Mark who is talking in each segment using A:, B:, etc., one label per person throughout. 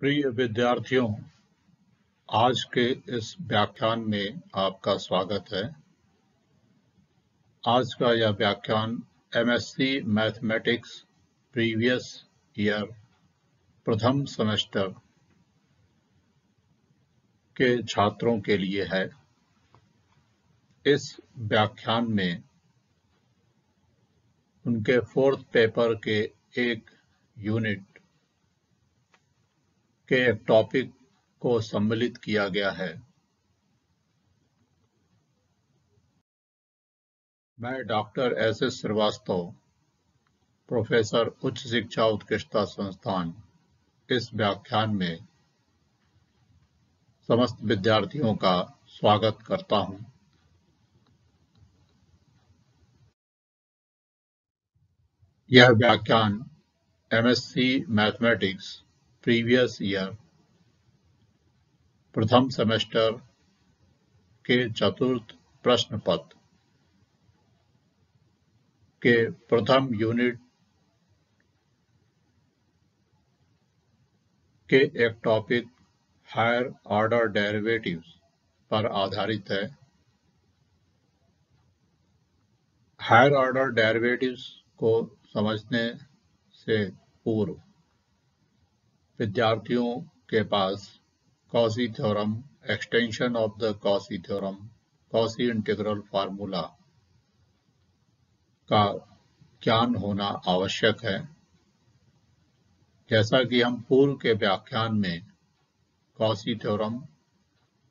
A: प्रिय विद्यार्थियों, आज के इस व्याख्यान में आपका स्वागत है। आज का यह व्याख्यान एमएससी मैथमेटिक्स प्रीवियस ईयर प्रथम सेमेस्टर के छात्रों के लिए है। इस व्याख्यान में उनके फोर्थ पेपर के एक यूनिट के एक टॉपिक को सम्मिलित किया गया है। मैं डॉक्टर एस.एस. श्रीवास्तव, प्रोफेसर उच्च शिक्षा उत्कृष्टता संस्थान, इस व्याख्यान में समस्त विद्यार्थियों का स्वागत करता हूं। यह व्याख्यान एमएससी मैथमेटिक्स प्रीवियस ईयर प्रथम सेमेस्टर के चतुर्थ प्रश्न पत्र के प्रथम यूनिट के एक टॉपिक हायर ऑर्डर डेरिवेटिव्स पर आधारित है। हायर ऑर्डर डेरिवेटिव्स को समझने से पूर्व विद्यार्थियों के पास Cauchy theorem, extension of the Cauchy theorem, Cauchy integral formula का ज्ञान होना आवश्यक है। जैसा कि हम पूर्व के व्याख्यान में Cauchy theorem,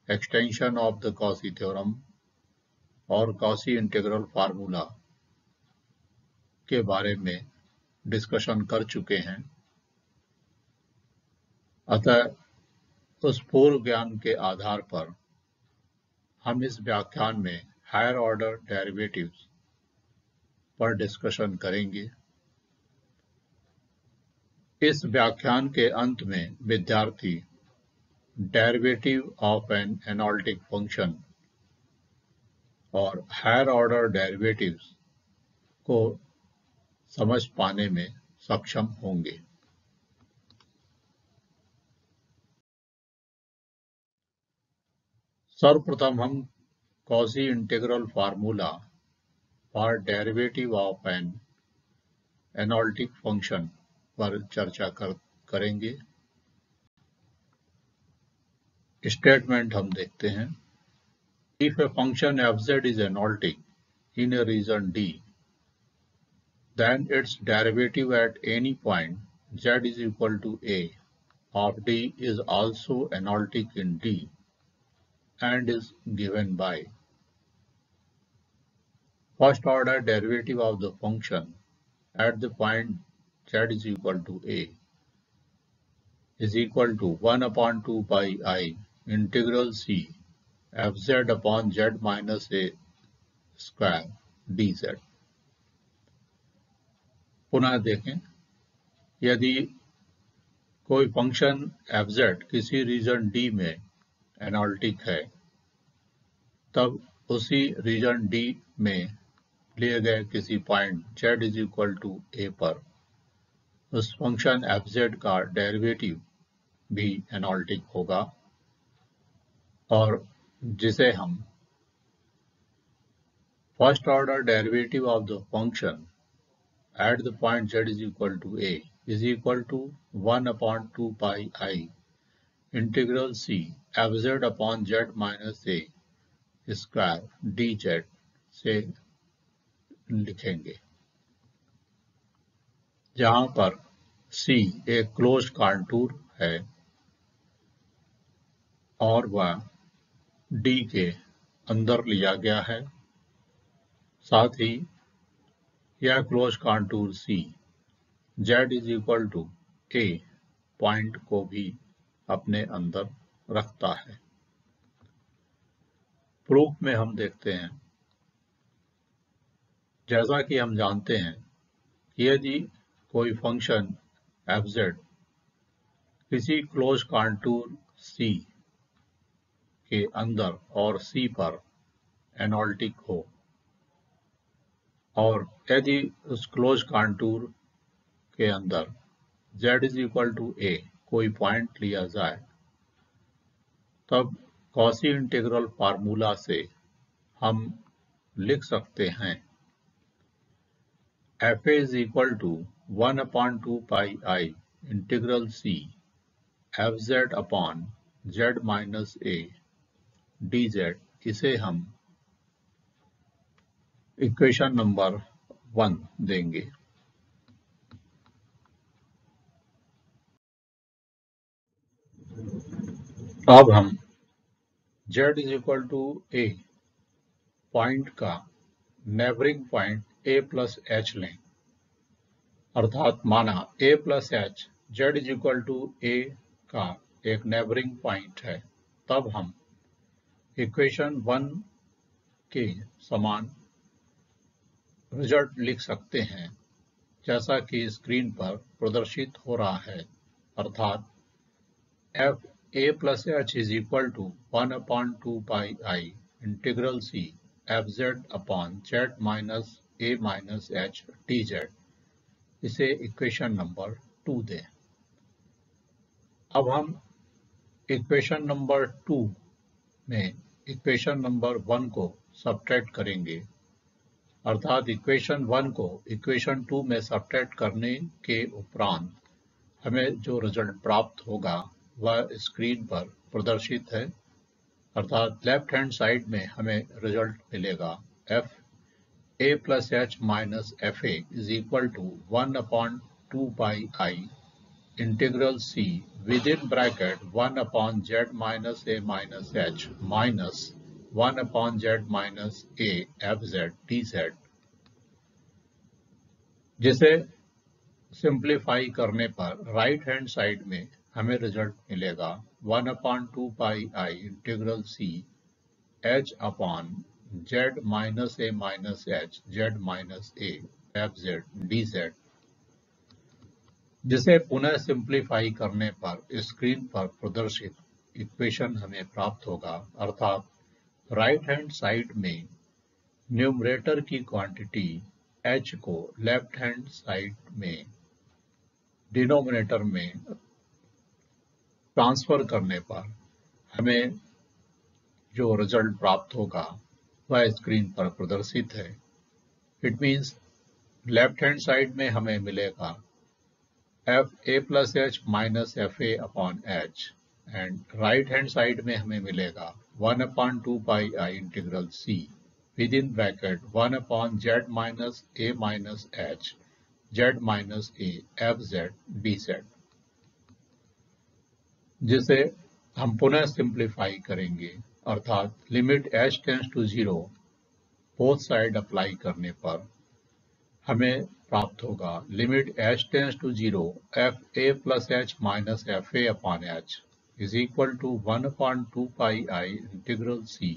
A: extension of the Cauchy theorem और कॉची इंटीग्रल फार्मूला के बारे में डिस्कशन कर चुके हैं, अतः उस पूर्व ज्ञान के आधार पर हम इस व्याख्यान में हायर ऑर्डर डेरिवेटिव्स पर डिस्कशन करेंगे। इस व्याख्यान के अंत में विद्यार्थी derivative of an analytic function और हायर ऑर्डर डेरिवेटिव्स को समझ पाने में सक्षम होंगे। सर्वप्रथम हम Cauchy integral formula for derivative of an analytic function पर चर्चा करेंगे। स्टेटमेंट हम देखते हैं। If a function fz is analytic in a region D, then its derivative at any point z is equal to a of D is also analytic in D and is given by first order derivative of the function at the point z is equal to a is equal to 1 upon 2 pi I integral c fz upon z minus a square dz। पुनः देखें, यदि कोई function fz किसी region D में analytic है, तब उसी region D में लिए गए किसी point z is equal to a पर उस फंक्शन fz का डेरिवेटिव भी एनालिटिक होगा और जिसे हम first order derivative of the function at the point z is equal to a is equal to 1 upon 2 pi I integral c fz upon z minus a square dz से लिखेंगे, जहां पर c एक close contour है और वह d के अंदर लिया गया है। साथ ही यह close contour c z is equal to a point को भी अपने अंदर रखता है। प्रूफ में हम देखते हैं, जैसा कि हम जानते हैं कि यदि कोई फंक्शन fz किसी क्लोज कॉन्टूर c के अंदर और c पर एनालिटिक हो और यदि उस क्लोज कॉन्टूर के अंदर z is equal to a कोई पॉइंट लिया जाए, तब कॉची इंटीग्रल फार्मूला से हम लिख सकते हैं fa is equal to 1/2 pi I integral c fz upon z minus a dz। इसे हम इक्वेशन नंबर 1 देंगे। अब हम z is equal to a point का neighbouring point a plus h लें, अर्थात माना a plus h z is equal to a का एक नेबरिंग पॉइंट है, तब हम इक्वेशन 1 के समान रिजल्ट लिख सकते हैं जैसा कि स्क्रीन पर प्रदर्शित हो रहा है, अर्थात f a plus h is equal to 1/2 pi I integral c fz upon z minus a minus h dz। इसे इक्वेशन नंबर 2 दें। अब हम इक्वेशन नंबर 2 में इक्वेशन नंबर 1 को सब्ट्रैक्ट करेंगे, अर्थात इक्वेशन 1 को इक्वेशन 2 में सब्ट्रैक्ट करने के उपरांत हमें जो रिजल्ट प्राप्त होगा वह स्क्रीन पर प्रदर्शित है, अर्थात लेफ्ट हैंड साइड में हमें रिजल्ट मिलेगा f a plus h minus f a is equal to 1/2 pi I integral c within bracket 1 z minus a minus h minus 1 z minus a fz dz। जिसे simplify करने पर right hand side में हमें result मिलेगा 1/2 pi I integral c h upon z minus a minus h z minus a fz dz। जिसे पुनः simplify करने पर स्क्रीन पर प्रदर्शित इक्वेशन हमें प्राप्त होगा, अर्थात राइट हैंड साइड में न्यूमरेटर की क्वांटिटी h को लेफ्ट हैंड साइड में डिनोमिनेटर में ट्रांसफर करने पर हमें जो रिजल्ट प्राप्त होगा वह स्क्रीन पर प्रदर्शित है। It means left hand side में हमें मिलेगा f a plus h minus f a upon h, and right hand side में हमें मिलेगा 1/2 pi I integral c with in bracket 1/z minus a minus h z minus a fz dz। जिसे हम पुनः simplify करेंगे, अर्थात limit h tends to 0 both side apply करने पर हमें प्राप्त होगा limit h tends to 0 f a plus h minus f a upon h is equal to 1/2 pi I integral c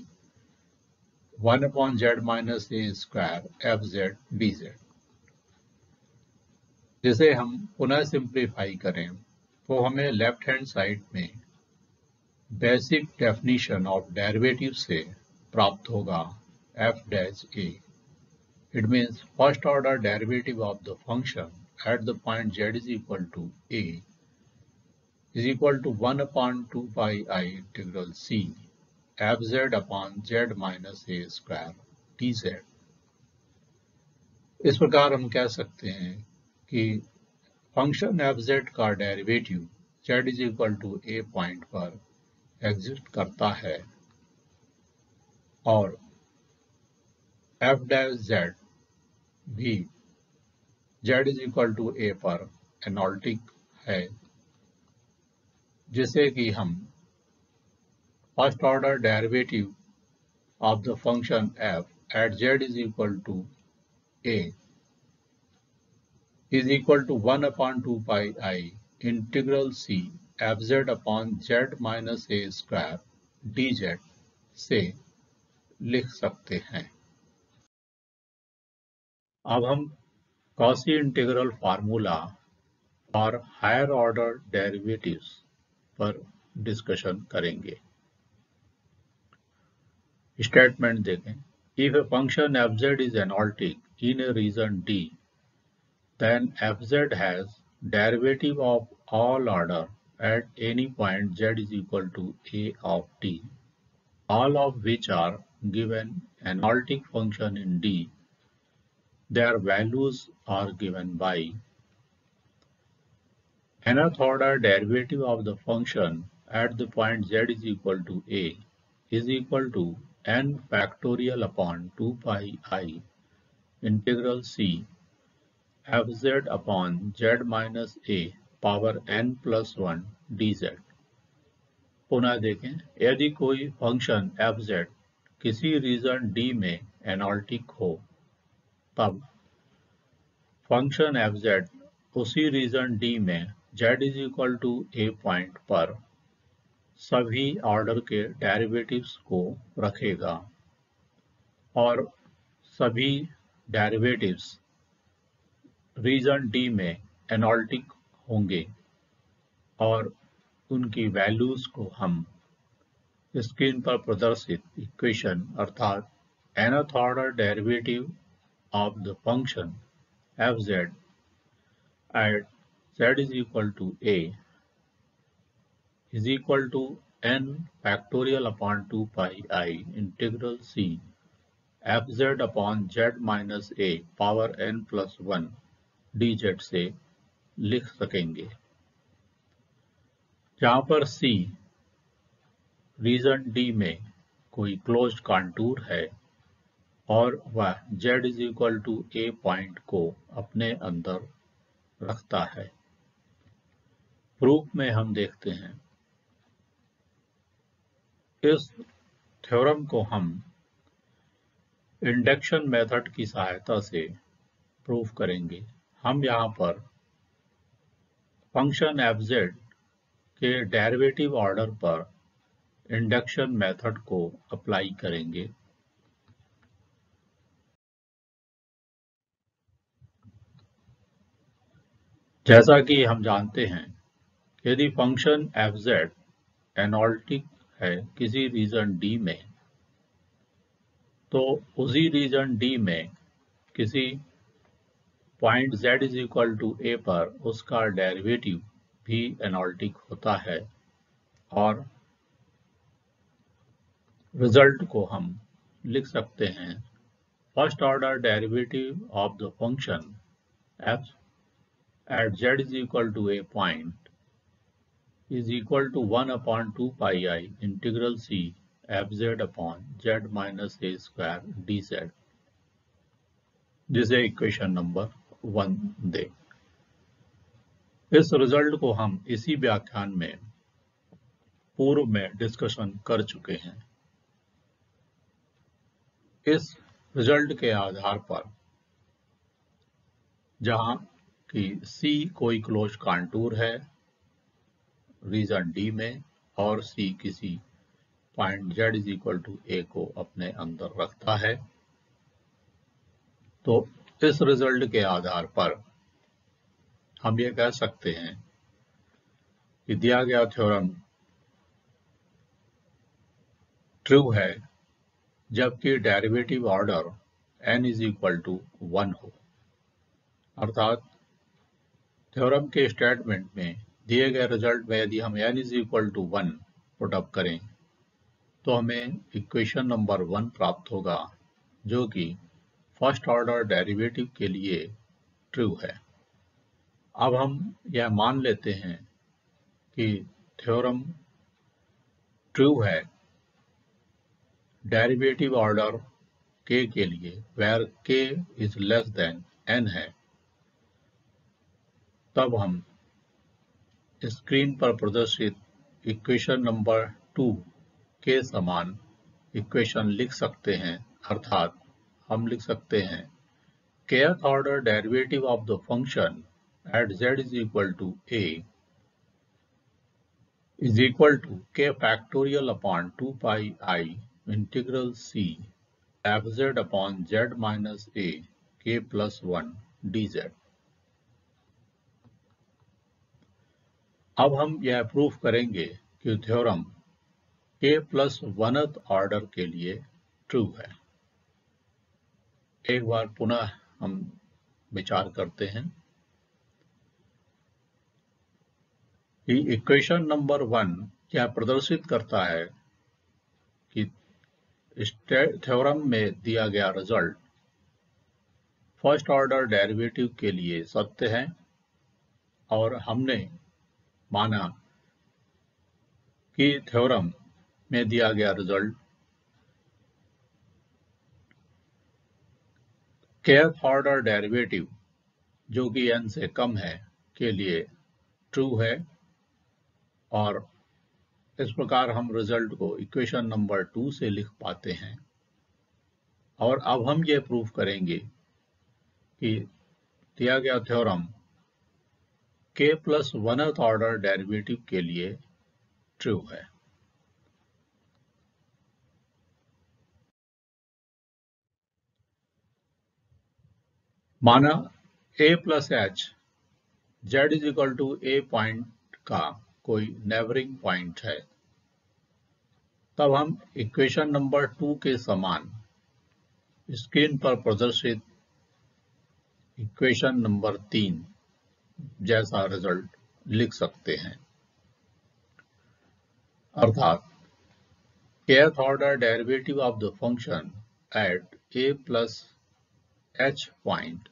A: 1/z minus a square fz dz। जिसे हम पुनः simplify करें तो हमें लेफ्ट हैंड साइड में बेसिक डेफिनेशन ऑफ डेरिवेटिव से प्राप्त होगा f dash a। It means first order derivative of the function at the point z is equal to a is equal to 1/2 pi I integral c fz upon z minus a square dz। इस प्रकार हम कह सकते हैं कि function fz का derivative z is equal to a point पर exist करता है और f dash z भी z is equal to a पर एनालिटिक है, जिसे कि हम first order derivative of the function f at z is equal to a is equal to 1/2 pi I integral c fz upon z minus a square dz से लिख सकते हैं। अब हम कॉची इंटीग्रल फार्मूला और हायर ऑर्डर डेरिवेटिव्स पर discussion करेंगे। Statement देखें, if a function fz is analytic in a region D, then fz has derivative of all order at any point z is equal to a of t, all of which are given analytic function in D. Their values are given by nth order derivative of the function at the point z is equal to a is equal to n factorial upon 2 pi I integral c fz upon z minus a power n plus 1 dz। पुनः देखें, यदि कोई function fz किसी region D में analytic हो, तब function fz उसी region D में z is equal to a point पर सभी ऑर्डर के डेरिवेटिव्स को रखेगा और सभी डेरिवेटिव्स रीजन D में एनालिटिक होंगे और उनकी वैल्यूज को हम स्क्रीन पर प्रदर्शित इक्वेशन अर्थात nth order derivative of the function fz at z is equal to a is equal to n factorial upon 2 pi I integral c fz upon z minus a power n plus 1 dz से लिख सकेंगे, जहां पर c reason D में कोई closed contour है और वह z is equal to a point को अपने अंदर रखता है। प्रूफ में हम देखते हैं, इस थ्योरम को हम इंडक्शन मेथड की सहायता से प्रूफ करेंगे। हम यहाँ पर फंक्शन fz के डेरिवेटिव ऑर्डर पर इंडक्शन मेथड को अप्लाई करेंगे। जैसा कि हम जानते हैं, यदि फंक्शन fz एनालिटिक है किसी रीजन D में, तो उसी रीजन D में किसी point z is equal to a पर उसका डेरिवेटिव भी एनालिटिक होता है और रिजल्ट को हम लिख सकते हैं, first order derivative of the function f at z is equal to a point is equal to 1 upon 2 pi I integral c fz upon z minus a square dz, जिसे equation number 1 दे। इस result को हम इसी व्याख्यान में पूर्व में discussion कर चुके हैं। इस रिजल्ट के आधार पर, जहां कि C कोई क्लोज कॉन्टूर है रीजन D में और C किसी point z is equal to a को अपने अंदर रखता है, तो इस रिजल्ट के आधार पर हम ये कह सकते हैं कि दिया गया थ्योरम ट्रू है जबकि derivative order n is equal to 1 हो। अर्थात थ्योरम के स्टेटमेंट में दिए गए रिजल्ट में यदि हम n is equal to 1 put up करें तो हमें इक्वेशन नंबर 1 प्राप्त होगा, जो कि फर्स्ट ऑर्डर डेरिवेटिव के लिए ट्रू है। अब हम यह मान लेते हैं कि थ्योरम ट्रू है डेरिवेटिव ऑर्डर k के लिए, where k is less than n है। तब हम स्क्रीन पर प्रदर्शित इक्वेशन नंबर 2 के समान इक्वेशन लिख सकते हैं, अर्थात हम लिख सकते हैं kth order derivative of the function at z is equal to a is equal to k factorial upon 2 pi I integral c fz upon z minus a k plus 1 dz। अब हम यह प्रूफ करेंगे कि theorem k plus 1th order के लिए true है। एक बार पुनः हम विचार करते हैं। कि इक्वेशन नंबर 1 यह प्रदर्शित करता है कि थ्योरम में दिया गया रिजल्ट फर्स्ट ऑर्डर डेरिवेटिव के लिए सत्य है और हमने माना कि थ्योरम में दिया गया रिजल्ट kth ऑर्डर डेरिवेटिव जो कि n से कम है के लिए ट्रू है और इस प्रकार हम रिजल्ट को इक्वेशन नंबर 2 से लिख पाते हैं। और अब हम ये प्रूव करेंगे कि दिया गया theorem k plus 1th order derivative के लिए ट्रू है। माना a plus h z is equal to a point का कोई नेबरिंग पॉइंट है, तब हम इक्वेशन नंबर 2 के समान स्क्रीन पर प्रदर्शित इक्वेशन नंबर 3 जैसा रिजल्ट लिख सकते हैं। अर्थात kth order derivative of the function at a plus h point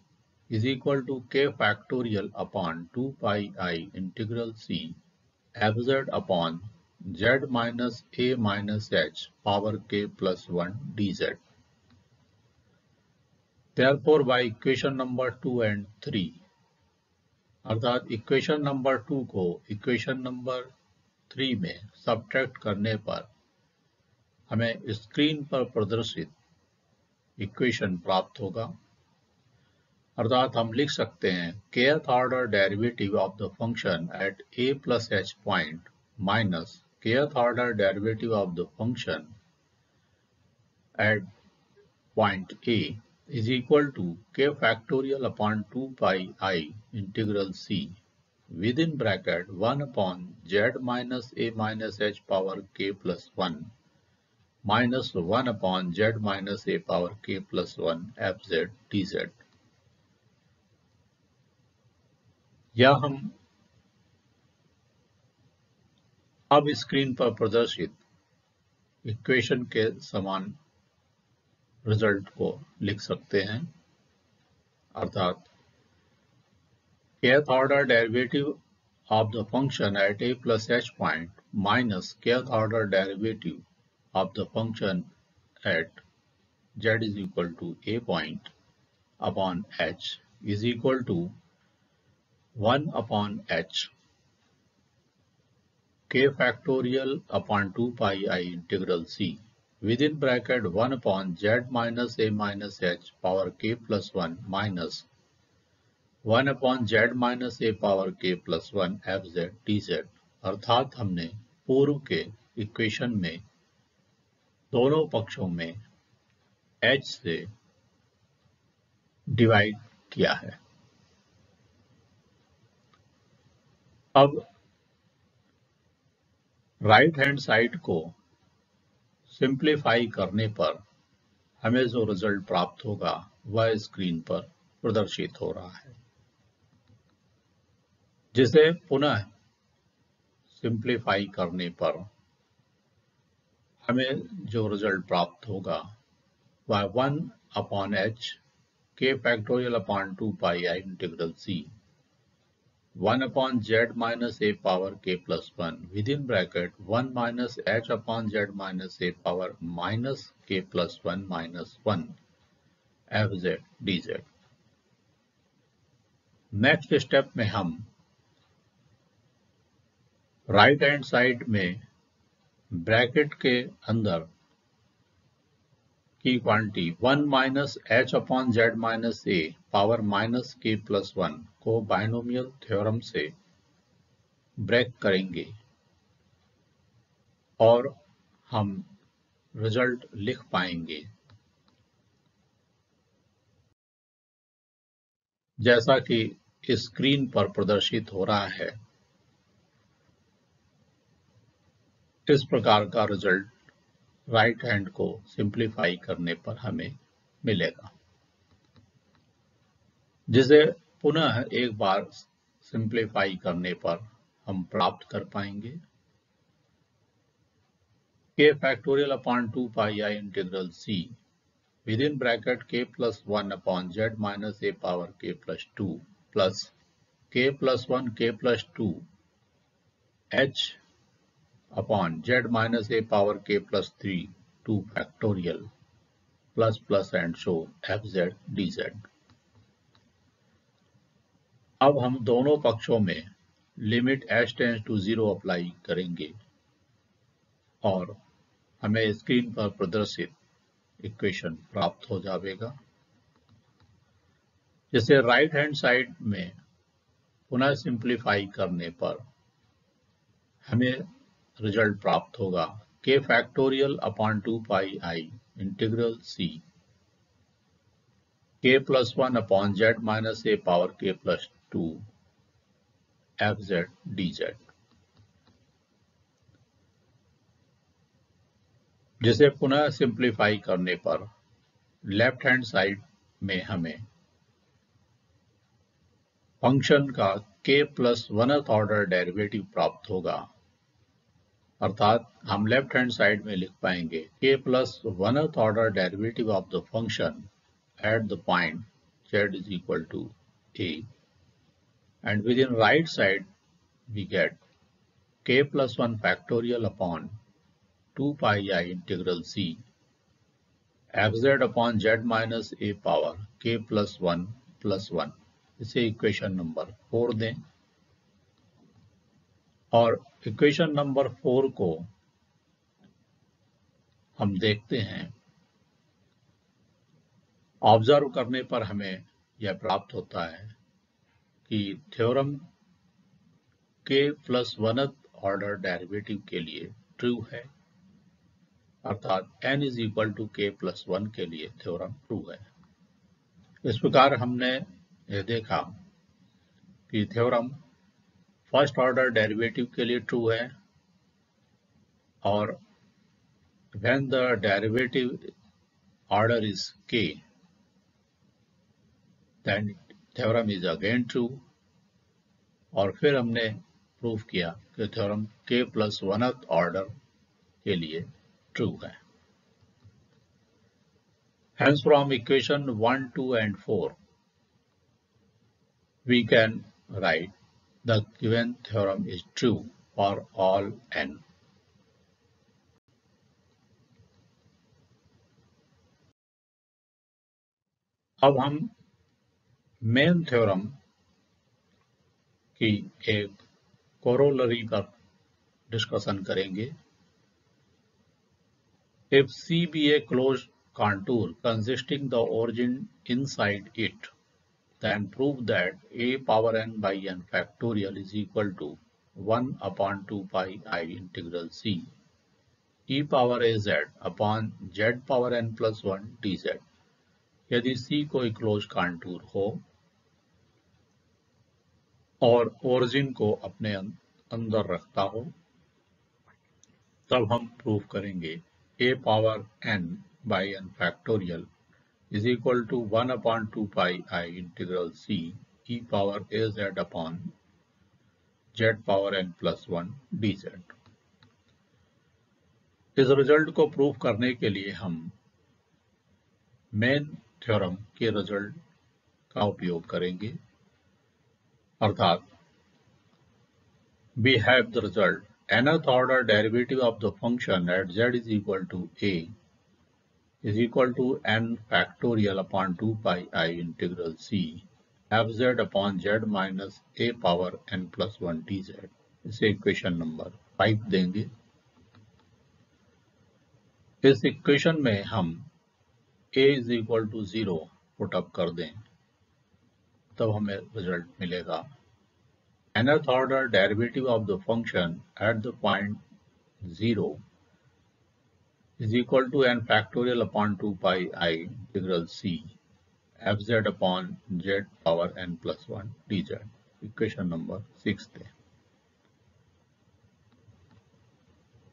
A: is equal to k factorial upon 2 pi I integral c fz upon z minus a minus h power k plus 1 dz. Therefore, by equation number 2 and 3, अर्थात equation number 2 को equation number 3 में subtract करने पर हमें screen पर प्रदर्शित equation प्राप्त होगा। अर्थात हम लिख सकते हैं kth order derivative of the function at a plus h point minus kth order derivative of the function eight point a is equal to k factorial upon 2 pi I integral c within bracket 1 upon z minus a minus h power k plus 1 minus 1 upon z minus a power k plus 1 fz dz। या हम अब screen पर प्रदर्शित equation के समान result को लिख सकते हैं। अर्थात kth order derivative of the function at a plus h point minus kth order derivative of the function at z is equal to a point upon h is equal to 1 upon h k factorial upon 2 pi I integral c within bracket 1 upon z minus a minus h power k plus 1 minus 1 upon z minus a power k plus 1 fz dz। अर्थात हमने पूर्व के equation में दोनों पक्षों में h से divide किया है। अब राइट हैंड साइड को सिंप्लीफाई करने पर हमें जो रिजल्ट प्राप्त होगा वह स्क्रीन पर प्रदर्शित हो रहा है, जिसे पुनः सिंप्लीफाई करने पर हमें जो रिजल्ट प्राप्त होगा वह 1 upon h k factorial upon 2 pi I integral c 1 upon z minus a power k plus 1 within bracket 1 minus h upon z minus a power minus k plus 1 minus 1 fz dz। Next step में हम right hand side में bracket के अंदर की quantity 1 minus h upon z minus a power minus k plus 1 को binomial theorem से break करेंगे और हम रिजल्ट लिख पाएंगे जैसा कि स्क्रीन पर प्रदर्शित हो रहा है। इस प्रकार का रिजल्ट राइट हैंड को सिंप्लीफाई करने पर हमें मिलेगा, जिसे पुनः एक बार सिंप्लीफाई करने पर हम प्राप्त कर पाएंगे। k factorial upon 2 pi I integral c within bracket k plus 1 upon z minus a power k plus 2 plus k plus 1 k plus 2 h upon z minus a power k plus 3 2 factorial plus and so fz dz। अब हम दोनों पक्षों में limit h tends to 0 apply करेंगे और हमें screen पर प्रदर्शित इक्वेशन प्राप्त हो जाएगा। जैसे राइट हैंड साइड में पुनः सिंप्लीफाई करने पर हमें रिजल्ट प्राप्त होगा k factorial upon 2 pi i integral c k plus 1 upon z minus a power k plus 2 fz dz। जिसे पुनः सिंप्लीफाई करने पर लेफ्ट हैंड साइड में हमें फंक्शन का k plus 1th order derivative प्राप्त होगा, अर्थात हम लेफ्ट हैंड साइड में लिख पाएंगे k plus 1th order derivative of the function at the point z is equal to a, and within right side we get k plus 1 factorial upon 2 pi I integral c fz upon z minus a power k plus 1 plus 1। इसे equation number 4 दें और equation number 4 को हम देखते हैं। Observe करने पर हमें यह प्राप्त होता है कि theorem k plus 1th order derivative के लिए ट्रू है, अर्थात n is equal to k plus 1 के लिए थ्योरम ट्रू है। इस प्रकार हमने यह देखा कि थ्योरम फर्स्ट ऑर्डर डेरिवेटिव के लिए ट्रू है और when the derivative order is k then theorem is again true. और फिर हमने प्रूव किया कि theorem k plus 1th order के लिए ट्रू है। Hence from equation 1, 2 and 4 we can write the given theorem is true for all n। अब हम मेन थ्योरम की एक कोरोलरी पर डिस्कशन करेंगे। If C be a closed contour consisting the origin inside it, then prove that a power n by n factorial is equal to 1 upon 2 pi I integral c e power az upon z power n plus 1 dz। यदि C कोई close कांटूर हो और origin को अपने अंदर रखता हो, तब हम प्रूव करेंगे a power n by n factorial is equal to 1 upon 2 pi I integral c e power az upon z power n plus 1 dz। इस रिजल्ट को प्रूव करने के लिए हम मेन थ्योरम के रिजल्ट का उपयोग करेंगे, अर्थात we have the result nth order derivative of the function at z is equal to a is equal to n factorial upon 2 pi I integral c fz upon z minus a power n plus 1 dz। इसे equation number 5 देंगे। इस equation में हम a is equal to 0 put up कर दें, तब हमें result मिलेगा nth order derivative of the function at the point 0 is equal to n factorial upon 2 pi I integral c fz upon z power n plus 1 dz। Equation number 6 there.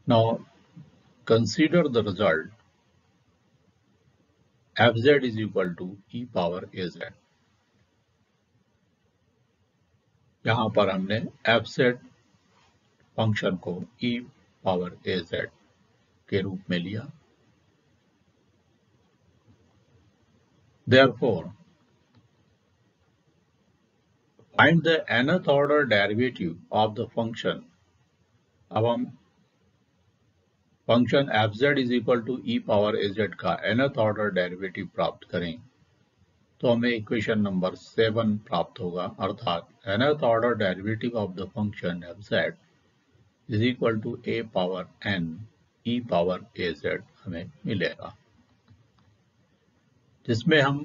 A: Now consider the result fz is equal to e power az। यहाँ पर हमने fz function को e power az के रूप में लिया। Therefore, find the nth order derivative of the function। अब हम function fz is equal to e power az का nth ऑर्डर डेरिवेटिव प्राप्त करें तो हमें इक्वेशन नंबर 7 प्राप्त होगा, अर्थात nth order derivative of the function fz is equal to a power n e power az हमें मिलेगा, जिसमें हम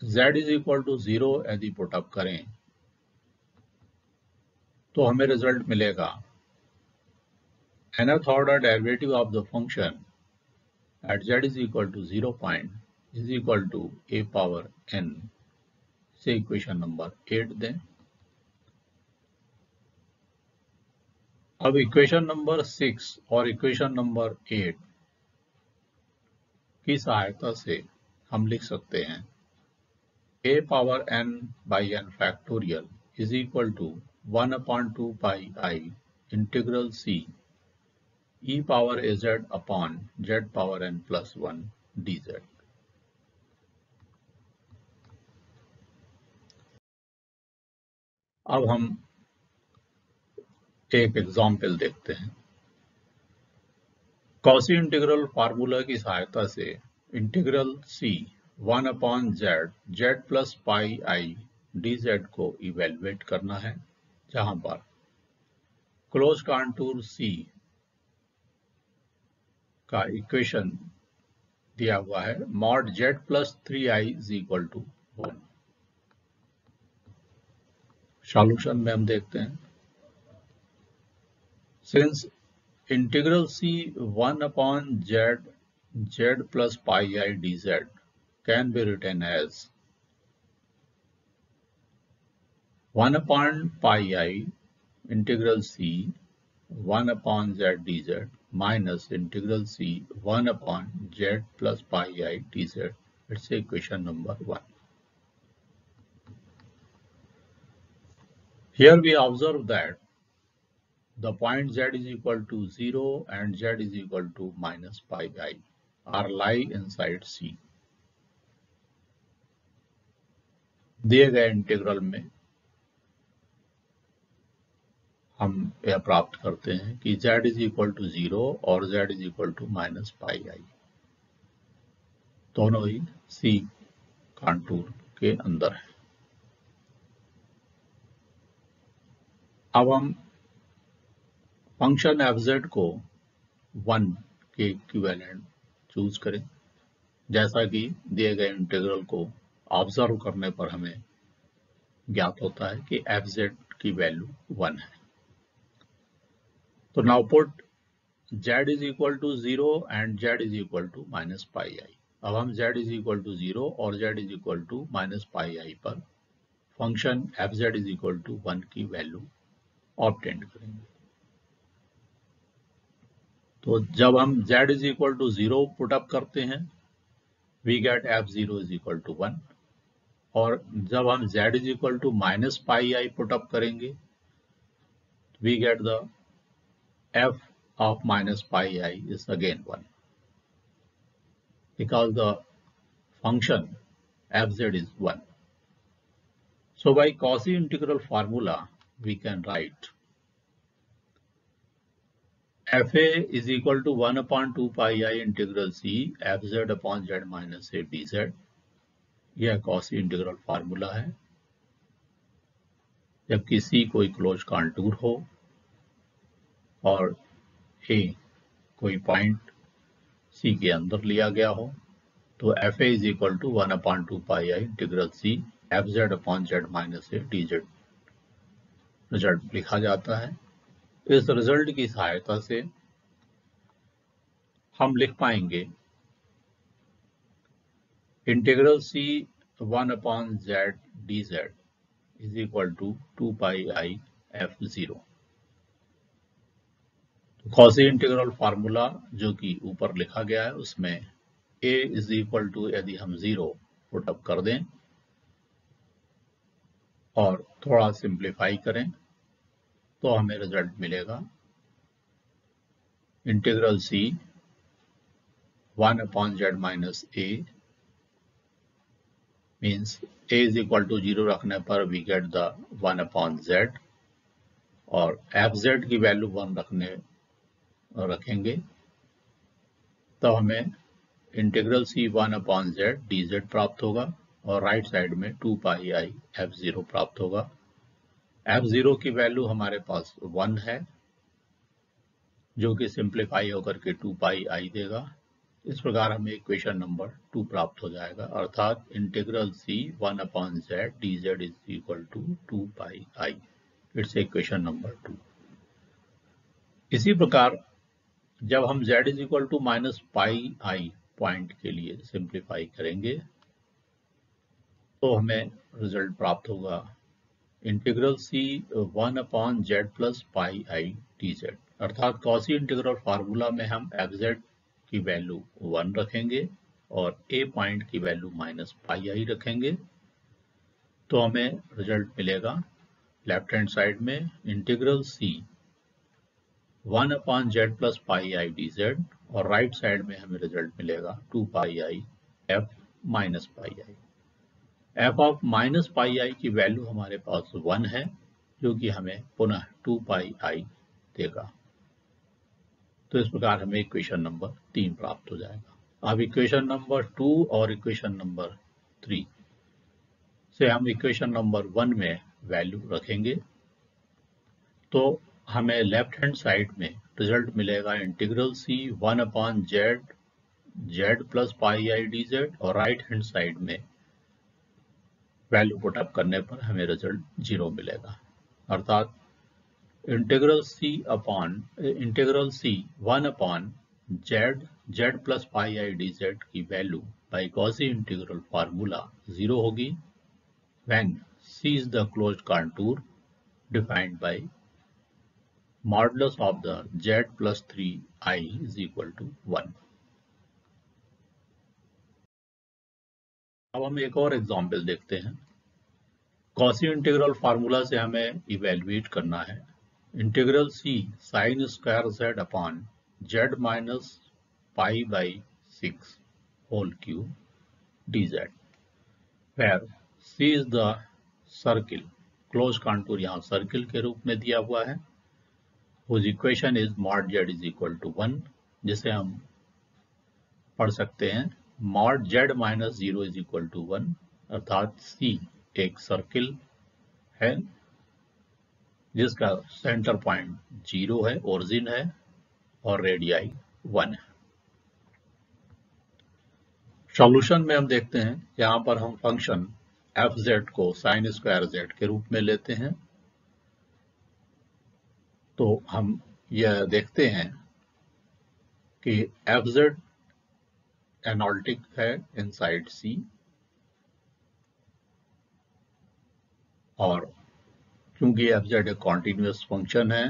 A: z इज इक्वल टू 0 यदि पुटअप करें तो हमें रिजल्ट मिलेगा nth order derivative of the function at z is equal to 0 point is equal to a power n से इक्वेशन नंबर 8 दें। अब इक्वेशन नंबर 6 और इक्वेशन नंबर 8 की सहायता से हम लिख सकते हैं a power n by n factorial is equal to 1/2 pi I integral c e power az upon z power n plus 1 dz। अब हम एक एग्जाम्पल देखते हैं। कॉसी इंटीग्रल फार्मूला की सहायता से integral c 1/z z plus pi I dz को evaluate करना है, जहां पर क्लोज कॉन्टूर c का इक्वेशन दिया हुआ है mod z plus 3i is equal to 1। Solution में हम देखते हैं, since integral c 1/z z plus pi I dz can be written as 1/pi integral c 1/z dz minus integral c 1/z plus pi I dz। It's equation number 1। Here we observe that the point z is equal to 0 and z is equal to minus pi I are lie inside c। दिए गए integral में हम यह प्राप्त करते हैं कि z is equal to 0 और z is equal to minus pi I दोनों ही c कॉन्टूर के अंदर है। अब हम फंक्शन fz को 1 के इक्विवेलेंट चूज करें, जैसा कि दिए गए इंटीग्रल को ऑब्जर्व करने पर हमें ज्ञात होता है कि fz की वैल्यू 1 है। तो now put z is equal to 0 and z is equal to minus pi I। अब हम z इज इक्वल टू 0 और z is equal to minus pi I पर function fz is equal to 1 की value obtain करेंगे। तो जब हम z is equal to 0 put up करते हैं we get f0 is equal to 1, और जब हम z is equal to minus pi I put up करेंगे we get the f of minus pi I is again 1, because the function fz is 1. So by Cauchy integral formula we can write fa is equal to 1/2 pi I integral c fz upon z minus a dz। यह Cauchy integral formula है जबकि c कोई close contour हो और a कोई point c के अंदर लिया गया हो, तो fa is equal to 1/2 pi I integral c fz upon z minus a dz result लिखा जाता है। इस रिजल्ट की सहायता से हम लिख पाएंगे integral c 1/z dz is equal to 2 pi I f0। Cauchy integral formula जो कि ऊपर लिखा गया है उसमें a इज इक्वल टू यदि हम 0 पुटअप कर दें और थोड़ा सिंप्लीफाई करें तो हमें रिजल्ट मिलेगा integral C 1/z minus a means a is equal to 0 रखने पर वी गेट द 1/z और fz की वैल्यू 1 रखेंगे तो हमें इंटीग्रल सी 1/z dz प्राप्त होगा और राइट साइड में 2 पाई आई f0 प्राप्त होगा। f0 की वैल्यू हमारे पास 1 है जो कि सिंप्लीफाई होकर के 2 पाई आई देगा। इस प्रकार हमें इक्वेशन नंबर 2 प्राप्त हो जाएगा अर्थात integral C 1/z dz is equal to 2 pi i. It's equation number 2। इसी प्रकार जब हम z is equal to minus pi i point के लिए सिंप्लीफाई करेंगे तो हमें रिजल्ट प्राप्त होगा integral C 1/z plus pi i dz अर्थात कॉची इंटीग्रल फार्मूला में हम fz की वैल्यू 1 रखेंगे और a पॉइंट की वैल्यू माइनस पाई आई रखेंगे तो हमें रिजल्ट मिलेगा लेफ्ट हैंड साइड में integral C 1/z plus pi i dz और राइट साइड में हमें रिजल्ट मिलेगा 2 pi i f minus pi i. f of minus pi i की वैल्यू हमारे पास 1 है जो कि हमें पुनः 2 पाई आई देगा। तो इस प्रकार हमें इक्वेशन नंबर 3 प्राप्त हो जाएगा। अब इक्वेशन नंबर 2 और इक्वेशन नंबर 3 से हम इक्वेशन नंबर 1 में वैल्यू रखेंगे तो हमें लेफ्ट हैंड साइड में रिजल्ट मिलेगा integral C 1/z z plus pi i dz और राइट हैंड साइड में वैल्यू पुट अप करने पर हमें रिजल्ट 0 मिलेगा अर्थात integral C 1/z z plus pi i dz की value by Cauchy integral formula 0 होगी when c is the closed contour defined by modulus of the z plus 3i is equal to 1। अब हम एक और example देखते हैं। Cauchy integral formula से हमें इवेल्युएट करना है integral C sine square z upon z minus pi by 6 whole cube dz where c is the circle close contour यहाँ सर्किल के रूप में दिया हुआ है whose equation is mod z is equal to 1 जिसे हम पढ़ सकते हैं mod z minus 0 is equal to 1 अर्थात c एक सर्किल है जिसका सेंटर पॉइंट 0 है ओरिजिन है और रेडियाई 1 है। सॉल्यूशन में हम देखते हैं यहां पर हम फंक्शन fz को साइन स्क्वायर z के रूप में लेते हैं तो हम यह देखते हैं कि fz एनालिटिक है इनसाइड C और क्योंकि fz एक कॉन्टिन्यूस फंक्शन है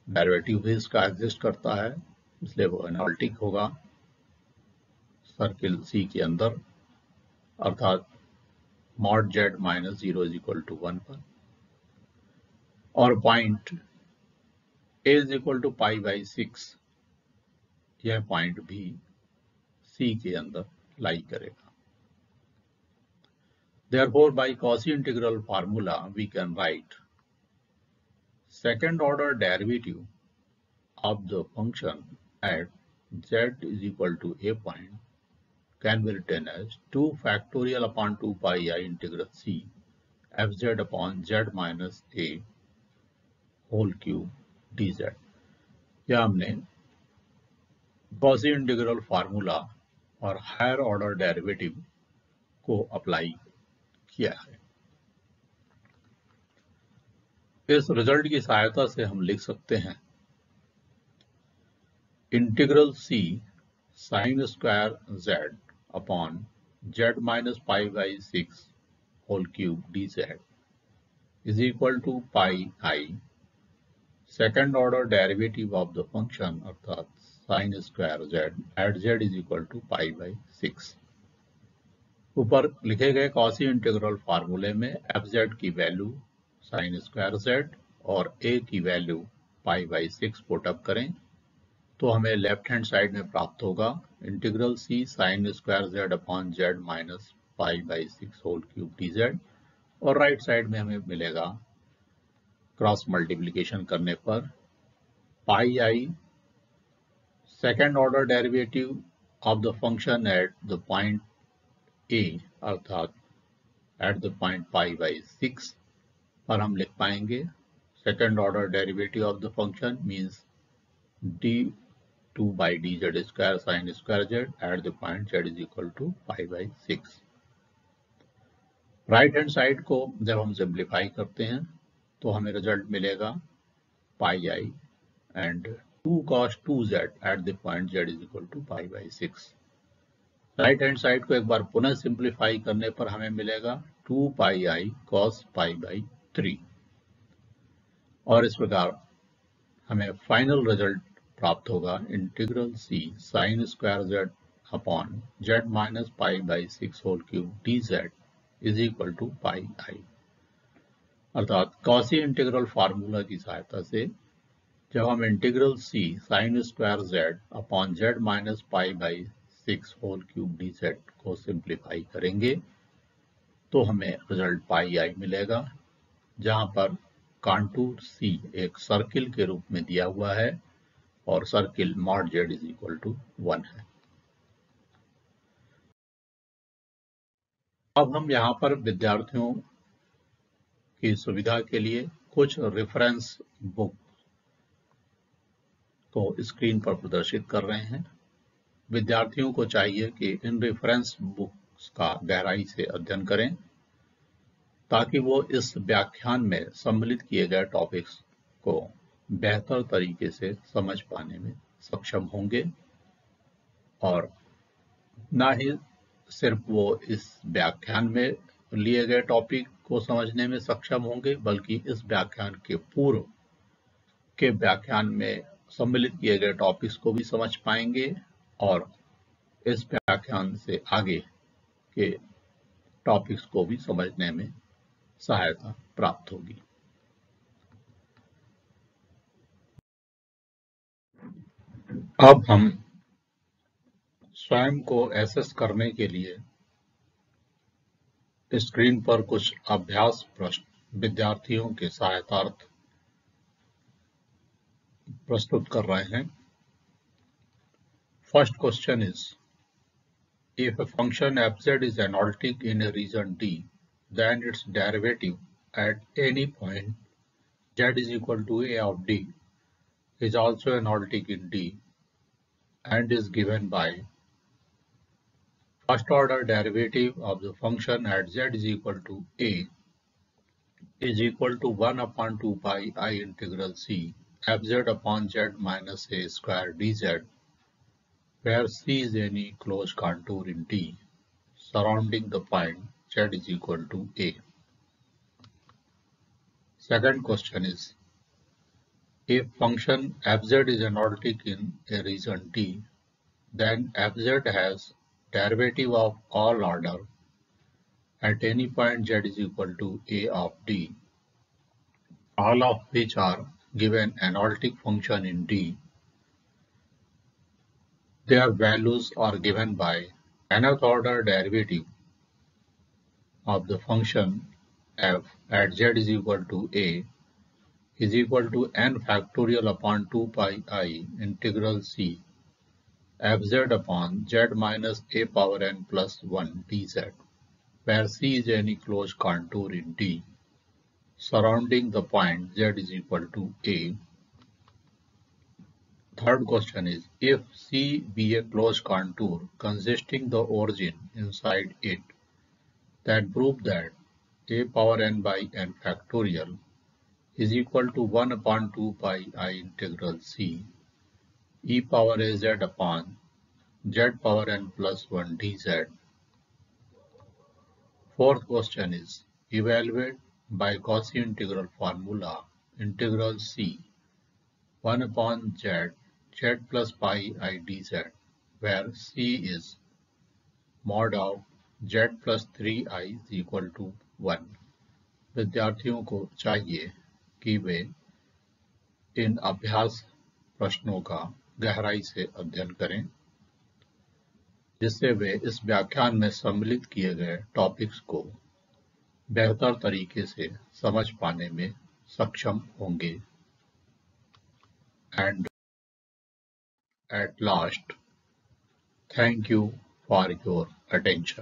A: डेरिवेटिव भी इसका एग्जिस्ट करता है इसलिए वो एनालिटिक होगा सर्किल C के अंदर अर्थात mod z minus 0 is equal to 1 पर और point a is equal to pi by 6 यह पॉइंट भी C के अंदर लाई करेगा। Therefore, by Cauchy integral formula, we can write second order derivative of the function at z is equal to a point can be written as 2 factorial upon 2 pi I integral c fz upon z minus a whole cube dz। यह हमने Cauchy integral formula और higher order derivative को apply किया है। इस result की सहायता से हम लिख सकते हैं integral C sine square z upon z minus pi by 6 whole cube dz is equal to pi i second order derivative of the function अर्थात sine square z at z is equal to pi by 6। ऊपर लिखे गए Cauchy integral फार्मूले में fz की value sine square z और a की value pi by 6 put up करें तो हमें लेफ्ट हैंड साइड में प्राप्त होगा integral C sine square z upon z minus pi by 6 whole cube d z, और राइट साइड में हमें मिलेगा क्रॉस मल्टीप्लीकेशन करने पर pi i second order derivative of the function at the point a अर्थात at the point pi by 6 पर हम लिख पाएंगे second order derivative of the function means d2 by dz square sin square z at the point z is equal to pi by 6। Right hand side को जब हम simplify करते हैं तो हमें रिजल्ट मिलेगा पाई आई and 2 cos 2z at the point z is equal to pi by 6। Right hand side को एक बार पुनः सिंप्लीफाई करने पर हमें मिलेगा 2 pi I cos pi by 3, और इस प्रकार हमें फाइनल रिजल्ट प्राप्त होगा integral C sine square z upon z minus pi by 6 whole cube d z is equal to pi i. अर्थात कॉसी इंटीग्रल फार्मूला की सहायता से जब हम integral C sine square z upon z minus pi by 6 whole cube d z को simplify करेंगे तो हमें रिजल्ट पाई आई मिलेगा, जहां पर कांटूर सी एक सर्किल के रूप में दिया हुआ है और circle mod z is equal to 1 है। अब हम यहाँ पर विद्यार्थियों की सुविधा के लिए कुछ रेफरेंस बुक को स्क्रीन पर प्रदर्शित कर रहे हैं। विद्यार्थियों को चाहिए कि इन रेफरेंस बुक्स का गहराई से अध्ययन करें ताकि वो इस व्याख्यान में सम्मिलित किए गए टॉपिक्स को बेहतर तरीके से समझ पाने में सक्षम होंगे, और ना ही सिर्फ वो इस व्याख्यान में लिए गए टॉपिक को समझने में सक्षम होंगे बल्कि इस व्याख्यान के पूर्व के व्याख्यान में सम्मिलित किए गए टॉपिक्स को भी समझ पाएंगे और इस व्याख्यान से आगे के टॉपिक्स को भी समझने में सहायता प्राप्त होगी। अब हम स्वयं को एसेस करने के लिए स्क्रीन पर कुछ अभ्यास प्रश्न विद्यार्थियों के सहायतार्थ प्रस्तुत कर रहे हैं। First question is, if a function fz is analytic in a region D, then its derivative at any point z is equal to a of D is also analytic in D and is given by first order derivative of the function at z is equal to a is equal to 1 upon 2 pi I integral c fz upon z minus a square dz, where C is any closed contour in D surrounding the point Z is equal to A. Second question is, if function fz is analytic in a region D, then fz has derivative of all order at any point Z is equal to A of D, all of which are given analytic function in D. Their values are given by nth order derivative of the function f at z is equal to a is equal to n factorial upon 2 pi I integral c fz upon z minus a power n plus 1 dz, where c is any closed contour in D surrounding the point z is equal to a. Third question is, if C be a closed contour consisting the origin inside it, then prove that a power n by n factorial is equal to 1 upon 2 pi I integral c e power a z upon z power n plus 1 dz. Fourth question is, evaluate by Cauchy integral formula integral c 1 upon z plus pi I dz, where c is mod of z plus 3i is equal to 1। विद्यार्थियों को चाहिए कि वे इन अभ्यास प्रश्नों का गहराई से अध्ययन करें, जिससे वे इस व्याख्यान में सम्मिलित किए गए टॉपिक्स को बेहतर तरीके से समझ पाने में सक्षम होंगे। And at last, thank you for your attention.